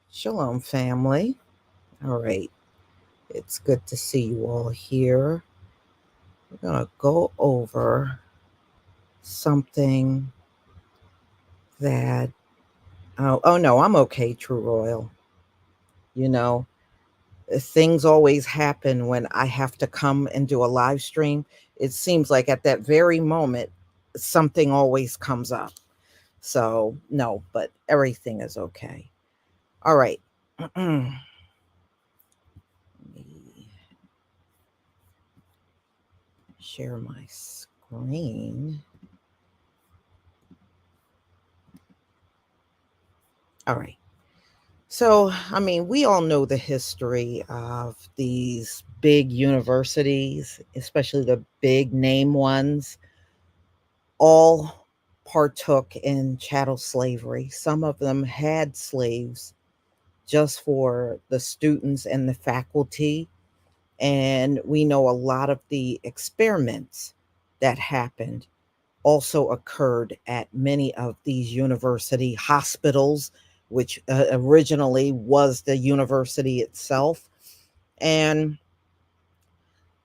Shalom, family. All right. It's good to see you all here. We're going to go over something that, oh no, I'm okay, True Royal. You know, things always happen when I have to come and do a live stream. It seems like at that very moment, something always comes up. So, no, but everything is okay. All right. Let me share my screen. All right. So, I mean, we all know the history of these big universities, especially the big name ones, all partook in chattel slavery. Some of them had slaves just for the students and the faculty. And we know a lot of the experiments that happened also occurred at many of these university hospitals, which originally was the university itself. And,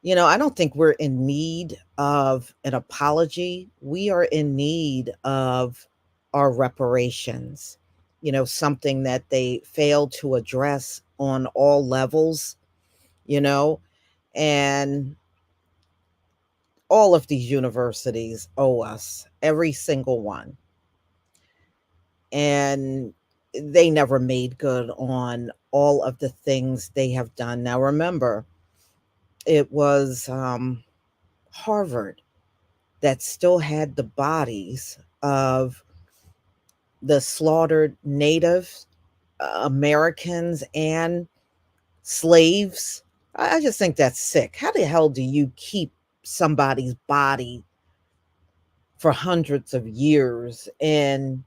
I don't think we're in need of an apology. We are in need of our reparations, something that they failed to address on all levels, you know, and all of these universities owe us, every single one. And they never made good on all of the things they have done. Now, remember, it was Harvard that still had the bodies of the slaughtered Native Americans and slaves. I just think that's sick. How the hell do you keep somebody's body for hundreds of years? And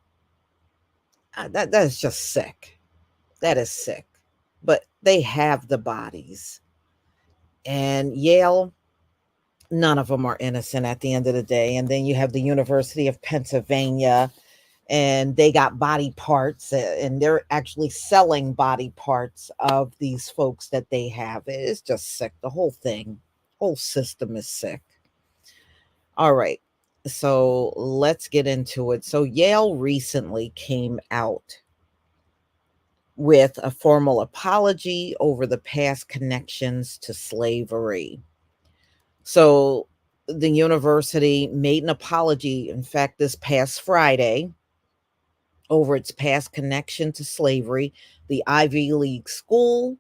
that's just sick. That is sick. But they have the bodies. And Yale, none of them are innocent at the end of the day. And then you have the University of Pennsylvania. and they got body parts, and they're actually selling body parts of these folks that they have. It's just sick. The whole thing, whole system is sick. All right. So let's get into it. So Yale recently came out with a formal apology over the past connections to slavery. So the university made an apology, in fact, this past Friday, over its past connection to slavery. The Ivy League school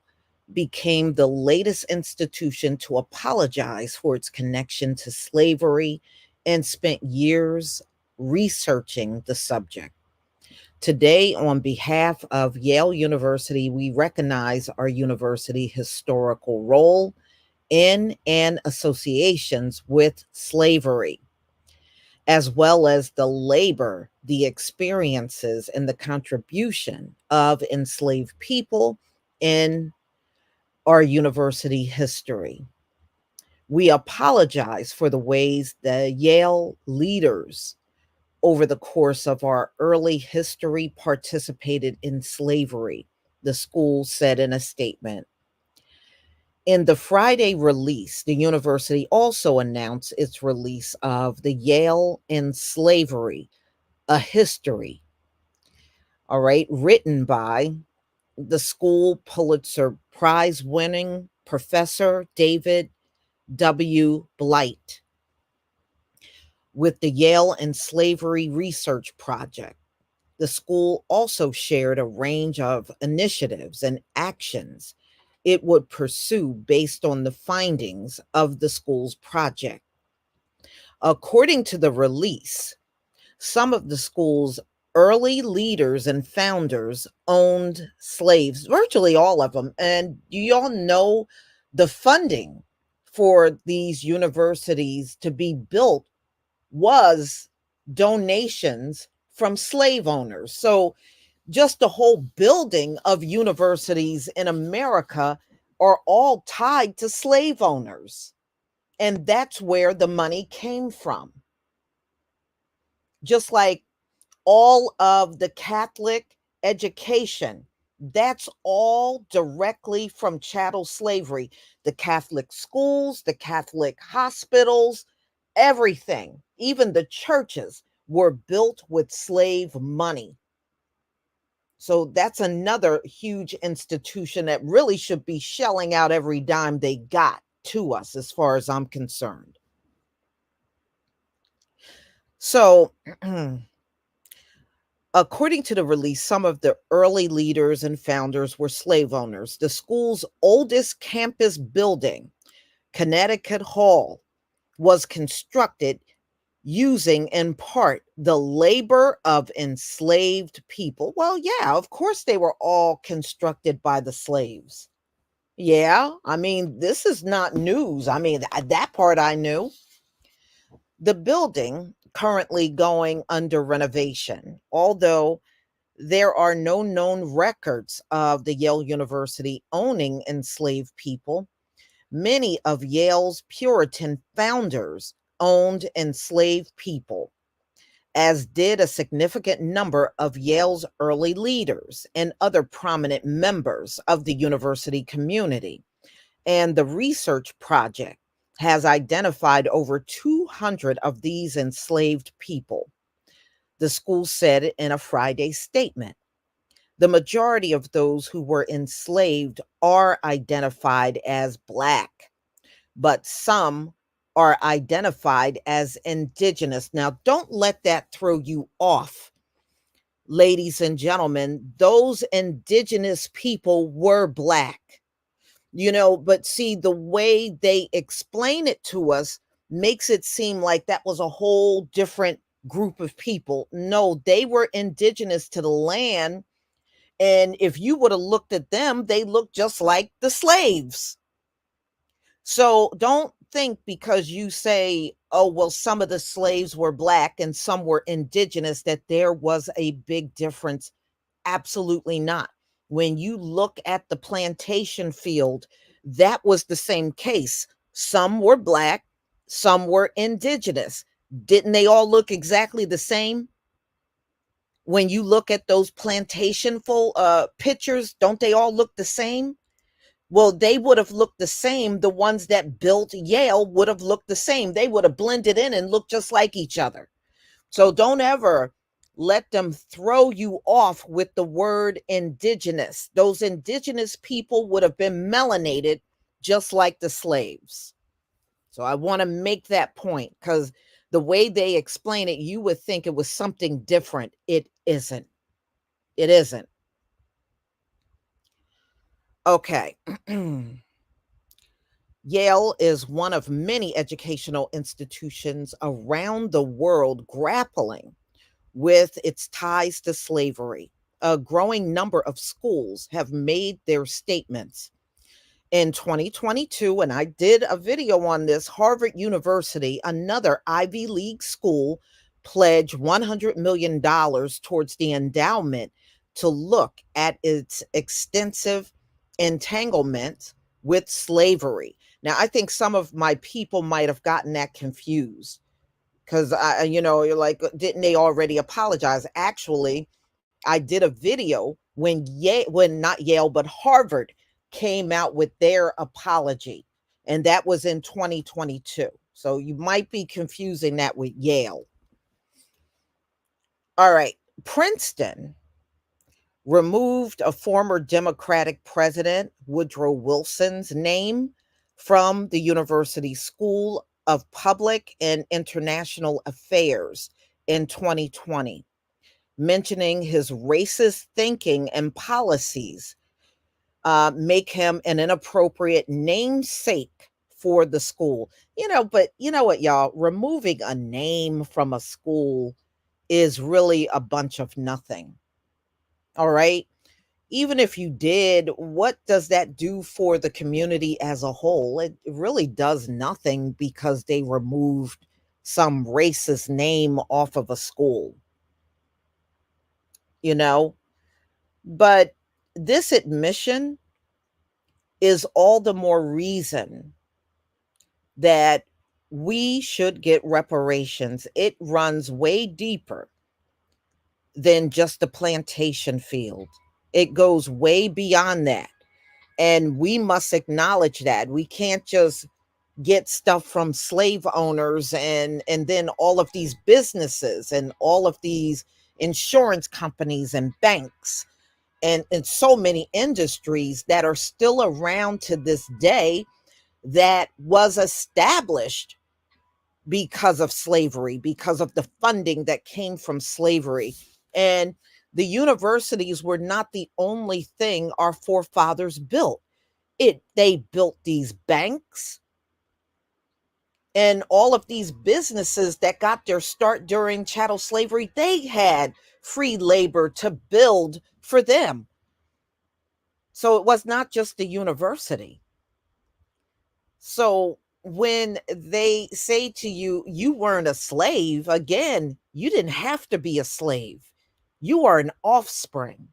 became the latest institution to apologize for its connection to slavery and spent years researching the subject. Today, on behalf of Yale University, we recognize our university historical role in and associations with slavery, as well as the labor, the experiences, and the contribution of enslaved people in our university history. We apologize for the ways the Yale leaders over the course of our early history participated in slavery, the school said in a statement. In the Friday release, the university also announced its release of the Yale in Slavery, a history, all right, written by the school Pulitzer Prize winning professor David W. Blight with the Yale and Slavery Research Project. The school also shared a range of initiatives and actions it would pursue based on the findings of the school's project. According to the release, some of the school's early leaders and founders owned slaves, virtually all of them. And you all know the funding for these universities to be built was donations from slave owners. So just the whole building of universities in America are all tied to slave owners. And that's where the money came from. Just like all of the Catholic education, that's all directly from chattel slavery. The Catholic schools, the Catholic hospitals, everything, even the churches were built with slave money. So that's another huge institution that really should be shelling out every dime they got to us, as far as I'm concerned. So, according to the release, some of the early leaders and founders were slave owners. The school's oldest campus building, Connecticut Hall, was constructed using in part the labor of enslaved people. Well, yeah, of course they were all constructed by the slaves. Yeah, I mean, this is not news. I mean, that part I knew. The building currently going under renovation, although there are no known records of the Yale University owning enslaved people. Many of Yale's Puritan founders owned enslaved people, as did a significant number of Yale's early leaders and other prominent members of the university community. And the research project has identified over 200 of these enslaved people, the school said in a Friday statement. The majority of those who were enslaved are identified as Black, but some are identified as Indigenous. Now, don't let that throw you off, ladies and gentlemen. Those Indigenous people were Black. But see, the way they explain it to us makes it seem like that was a whole different group of people. No, they were indigenous to the land. And if you would have looked at them, they looked just like the slaves. So don't think because you say, oh, well, some of the slaves were Black and some were indigenous, that there was a big difference. Absolutely not. When you look at the plantation field, that was the same case. Some were Black, some were indigenous. Didn't they all look exactly the same? When you look at those plantation full pictures, don't they all look the same? Well, they would have looked the same. The ones that built Yale would have looked the same. They would have blended in and looked just like each other. So don't ever let them throw you off with the word indigenous. Those indigenous people would have been melanated just like the slaves. So I want to make that point because the way they explain it, you would think it was something different. It isn't. It isn't. Okay. Yale is one of many educational institutions around the world grappling with its ties to slavery. A growing number of schools have made their statements. In 2022, and I did a video on this, Harvard University, another Ivy League school, pledged $100 million towards the endowment to look at its extensive entanglement with slavery. Now, I think some of my people might have gotten that confused because you're like, didn't they already apologize? Actually, I did a video when not Yale, but Harvard came out with their apology, and that was in 2022. So you might be confusing that with Yale. All right. Princeton removed a former Democratic president, Woodrow Wilson's name from the University School of Public and International Affairs in 2020, mentioning his racist thinking and policies make him an inappropriate namesake for the school. But you know what, y'all? Removing a name from a school is really a bunch of nothing. All right. Even if you did, what does that do for the community as a whole? It really does nothing because they removed some racist name off of a school, you know? But this admission is all the more reason that we should get reparations. It runs way deeper than just the plantation field. It goes way beyond that. And we must acknowledge that. We can't just get stuff from slave owners and then all of these businesses and all of these insurance companies and banks and so many industries that are still around to this day that was established because of slavery, because of the funding that came from slavery. And the universities were not the only thing our forefathers built. They built these banks and all of these businesses that got their start during chattel slavery. They had free labor to build for them. So it was not just the university. So when they say to you, you weren't a slave, again, you didn't have to be a slave. You are an offspring.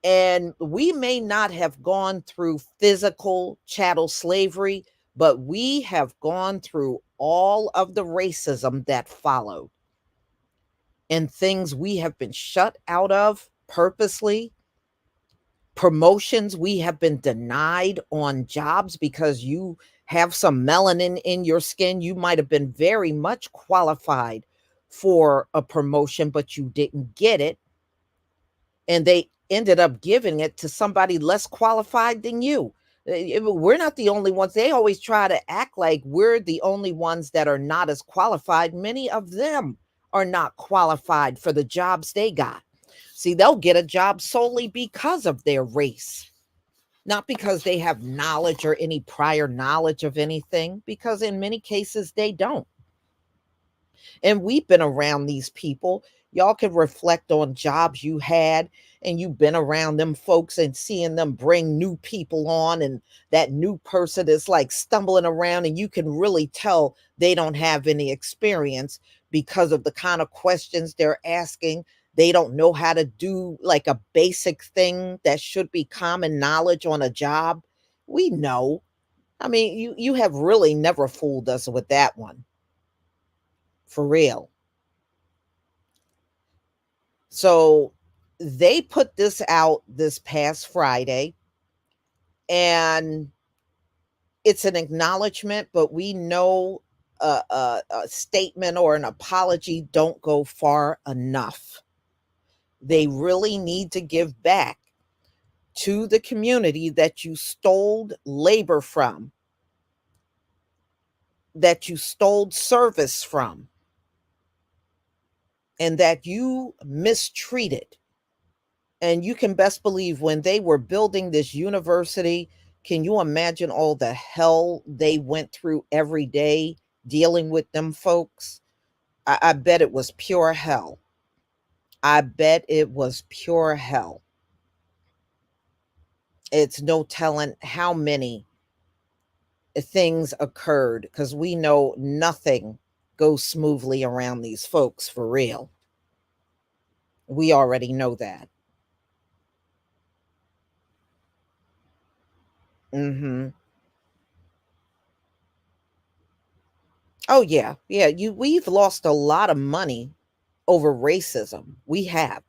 And we may not have gone through physical chattel slavery, but we have gone through all of the racism that followed and things we have been shut out of purposely, promotions we have been denied on jobs because you have some melanin in your skin. You might have been very much qualified for a promotion, but you didn't get it. And they ended up giving it to somebody less qualified than you. We're not the only ones. They always try to act like we're the only ones that are not as qualified. Many of them are not qualified for the jobs they got. See, they'll get a job solely because of their race, not because they have knowledge or any prior knowledge of anything, because in many cases they don't. And we've been around these people. Y'all can reflect on jobs you had and you've been around them folks and seeing them bring new people on, and that new person is like stumbling around and you can really tell they don't have any experience because of the kind of questions they're asking. They don't know how to do like a basic thing that should be common knowledge on a job. We know. I mean, you have really never fooled us with that one. For real. So they put this out this past Friday, and it's an acknowledgement, but we know a statement or an apology don't go far enough. They really need to give back to the community that you stole labor from, that you stole service from, and that you mistreated. And you can best believe when they were building this university, can you imagine all the hell they went through every day dealing with them folks? I bet it was pure hell. I bet it was pure hell. It's no telling how many things occurred because we know nothing goes smoothly around these folks for real. We already know that. Mhm. Oh yeah. Yeah, we've lost a lot of money over racism. We have.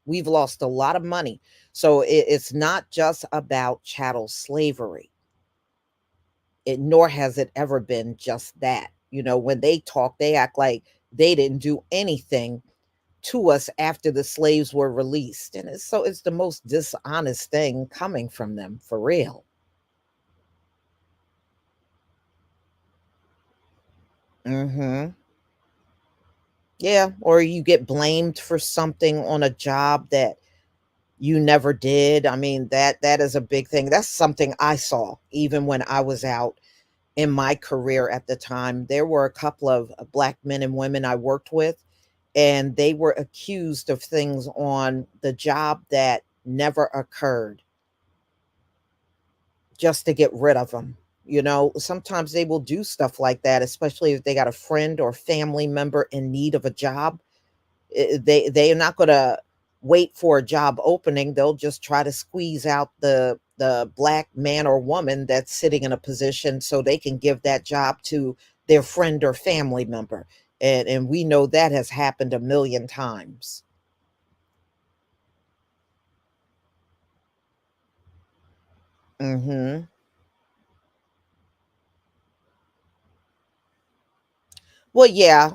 We've lost a lot of money. So it's not just about chattel slavery. Nor has it ever been just that. You know, when they talk, they act like they didn't do anything to us after the slaves were released. And it's the most dishonest thing coming from them for real. Mhm. Yeah, or you get blamed for something on a job that you never did. I mean, that is a big thing. That's something I saw even when I was out in my career at the time. There were a couple of black men and women I worked with, and they were accused of things on the job that never occurred just to get rid of them. You know, sometimes they will do stuff like that, especially if they got a friend or family member in need of a job. They're not going to wait for a job opening. They'll just try to squeeze out the black man or woman that's sitting in a position so they can give that job to their friend or family member. And we know that has happened a million times. Mhm. Well, yeah,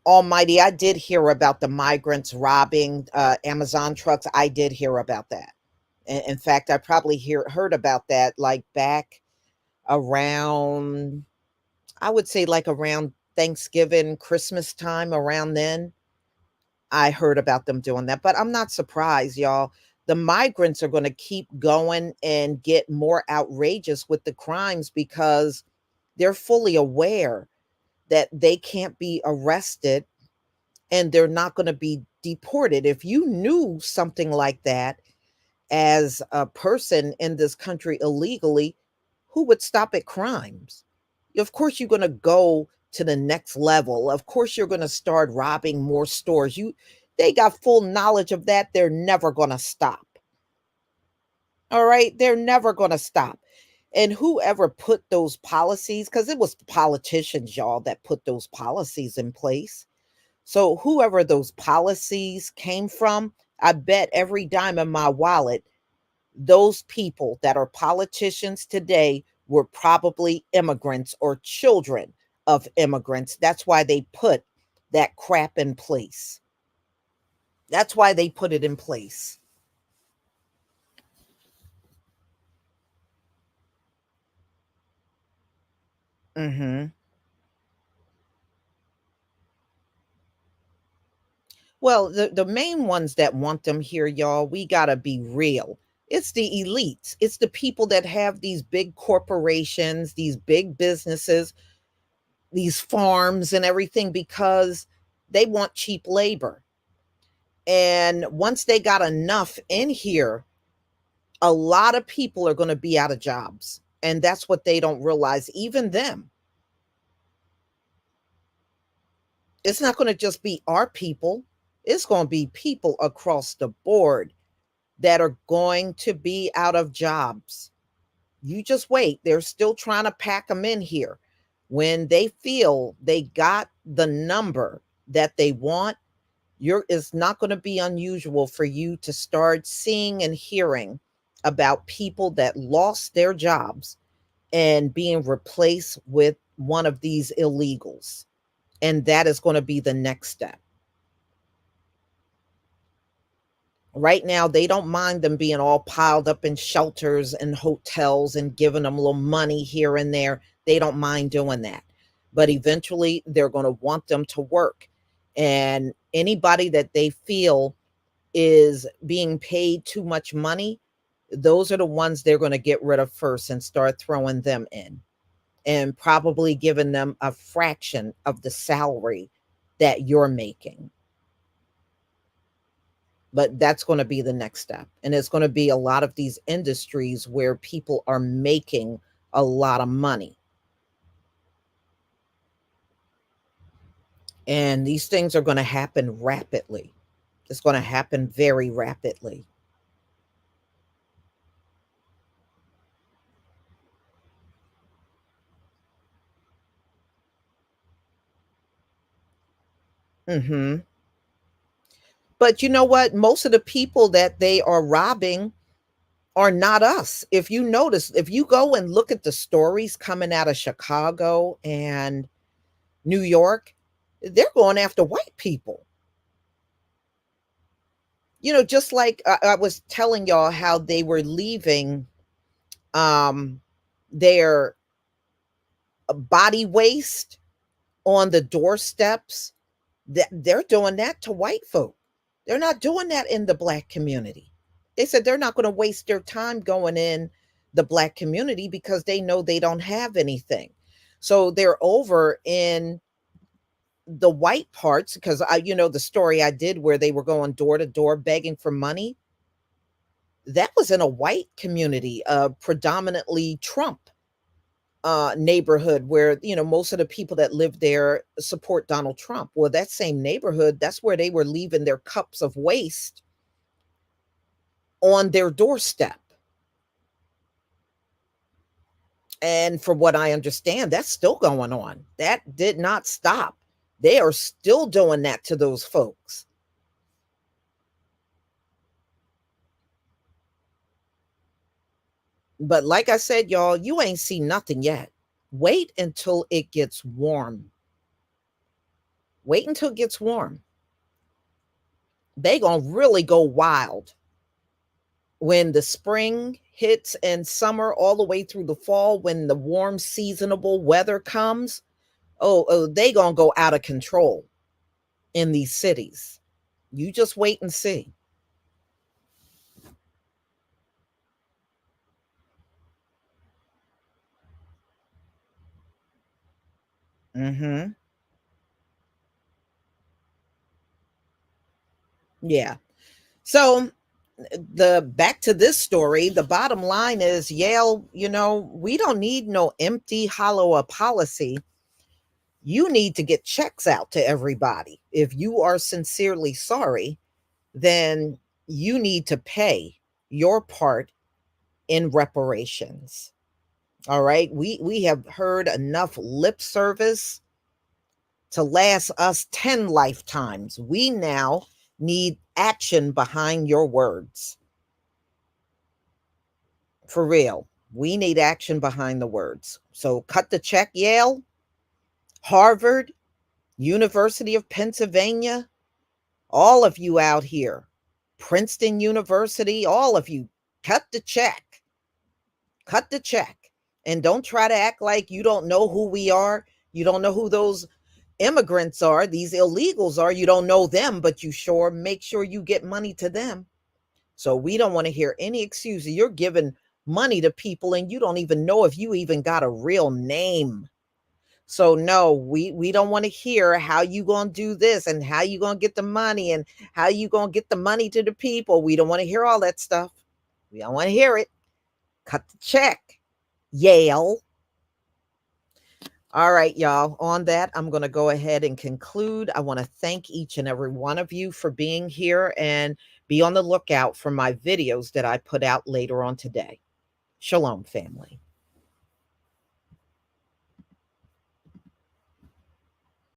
almighty, I did hear about the migrants robbing, Amazon trucks. I did hear about that. In fact, I probably heard about that, like, back around, I would say, like, around Thanksgiving, Christmas time, around then, I heard about them doing that, but I'm not surprised, y'all. The migrants are gonna keep going and get more outrageous with the crimes because they're fully aware that they can't be arrested and they're not going to be deported. If you knew something like that as a person in this country illegally, who would stop at crimes? Of course, you're going to go to the next level. Of course, you're going to start robbing more stores. They got full knowledge of that. They're never going to stop. All right. They're never going to stop. And whoever put those policies, because it was politicians, y'all, that put those policies in place. So whoever those policies came from, I bet every dime in my wallet, those people that are politicians today were probably immigrants or children of immigrants. That's why they put that crap in place. That's why they put it in place. Mhm. Well, the main ones that want them here, y'all, we gotta be real. It's the elites. It's the people that have these big corporations, these big businesses, these farms and everything because they want cheap labor. And once they got enough in here, a lot of people are going to be out of jobs. And that's what they don't realize. Even them, it's not going to just be our people, it's going to be people across the board that are going to be out of jobs. You just wait. They're still trying to pack them in here. When they feel they got the number that they want, It's not going to be unusual for you to start seeing and hearing about people that lost their jobs and being replaced with one of these illegals. And that is going to be the next step. Right now, they don't mind them being all piled up in shelters and hotels and giving them a little money here and there. They don't mind doing that. But eventually, they're going to want them to work. And anybody that they feel is being paid too much money, those are the ones they're going to get rid of first and start throwing them in and probably giving them a fraction of the salary that you're making. But that's going to be the next step. And it's going to be a lot of these industries where people are making a lot of money. And these things are going to happen rapidly. It's going to happen very rapidly. Hmm. But you know what? Most of the people that they are robbing are not us. If you notice, if you go and look at the stories coming out of Chicago and New York, they're going after white people. Just like I was telling y'all how they were leaving um, their body waste on the doorsteps. That they're doing that to white folk. They're not doing that in the black community. They said they're not going to waste their time going in the black community because they know they don't have anything. So they're over in the white parts because the story I did where they were going door to door begging for money. That was in a white community, predominantly Trump neighborhood where most of the people that live there support Donald Trump. Well, that same neighborhood, that's where they were leaving their cups of waste on their doorstep. And from what I understand, that's still going on. That did not stop. They are still doing that to those folks. But like I said, y'all, you ain't seen nothing yet. Wait until it gets warm. Wait until it gets warm. They gonna really go wild when the spring hits and summer all the way through the fall, when the warm seasonable weather comes. Oh, they gonna go out of control in these cities. You just wait and see. Hmm. Yeah. So the back to this story, the bottom line is Yale, we don't need no empty, hollow a policy. You need to get checks out to everybody. If you are sincerely sorry, then you need to pay your part in reparations. All right. We have heard enough lip service to last us 10 lifetimes. We now need action behind your words. For real. We need action behind the words. So cut the check, Yale, Harvard, University of Pennsylvania, all of you out here, Princeton University, all of you, cut the check. Cut the check. And don't try to act like you don't know who we are. You don't know who those immigrants are, these illegals are. You don't know them, but you sure make sure you get money to them. So we don't want to hear any excuses. You're giving money to people and you don't even know if you even got a real name. So no, we don't want to hear how you going to do this and how you going to get the money and how you going to get the money to the people. We don't want to hear all that stuff. We don't want to hear it. Cut the check. Yale. All right, y'all. On that, I'm going to go ahead and conclude. I want to thank each and every one of you for being here and be on the lookout for my videos that I put out later on today. Shalom, family.